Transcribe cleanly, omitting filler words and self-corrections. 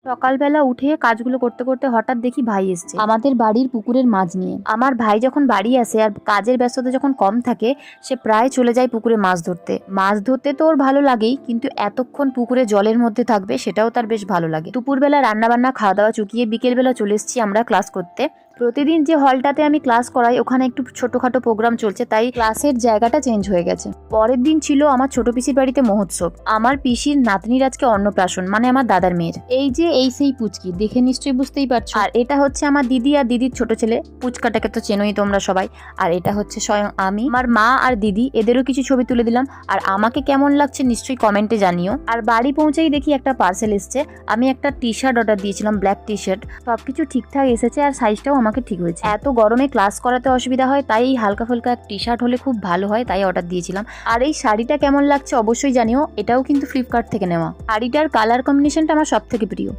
সকালবেলা উঠে কাজগুলো করতে করতে হঠাৎ দেখি ভাই এসছে আমাদের বাড়ির পুকুরের মাছ নিয়ে। আমার ভাই যখন বাড়ি আসে আর কাজের ব্যস্ততা যখন কম থাকে, সে প্রায় চলে যায় পুকুরে মাছ ধরতে। মাছ ধরতে তো ওর ভালো লাগেই, কিন্তু এতক্ষণ পুকুরে জলের মধ্যে থাকবে সেটাও তার বেশ ভালো লাগে। দুপুরবেলা রান্নাবান্না খাওয়া দাওয়া চুকিয়ে বিকেলবেলা চলে এসেছি আমরা ক্লাস করতে। প্রতিদিন যে হলটাতে আমি ক্লাস করাই ওখানে একটু ছোটখাটো প্রোগ্রাম চলছে, তাই ক্লাসের জায়গাটা চেঞ্জ হয়ে গেছে। পরের দিন ছিল আমার ছোট পিসির বাড়িতে মহোৎসব। আমার পিসির নাতনির আজকে অন্নপ্রাশন, মানে আমার দাদার মেয়ের। এই সেই পুচকি, দেখে নিশ্চয়ই বুঝতেই পারছো। আর এটা হচ্ছে আমার দিদি আর দিদির ছোট ছেলে, পুচকাটাকে তো চেনোই তোমরা সবাই। আর এটা হচ্ছে স্বয়ং আমি, আমার মা আর দিদি, এদেরও কিছু ছবি তুলে দিলাম। আর আমাকে কেমন লাগছে নিশ্চয়ই কমেন্টে জানিও। আর বাড়ি পৌঁছেই দেখি একটা পার্সেল এসছে। আমি একটা টি শার্ট অর্ডার দিয়েছিলাম, ব্ল্যাক টি শার্ট। সবকিছু ঠিকঠাক এসেছে আর সাইজটাও আমাকে ঠিক হয়েছে। এত গরমে ক্লাস করাতে অসুবিধা হয়, তাই এই হালকা ফুলকা এক টি শার্ট হলে খুব ভালো হয়, তাই অর্ডার দিয়েছিলাম। আর এই শাড়িটা কেমন লাগছে অবশ্যই জানিও, এটাও কিন্তু ফ্লিপকার্ট থেকে নেওয়া। শাড়িটার কালার কম্বিনেশনটা আমার সব থেকে প্রিয়।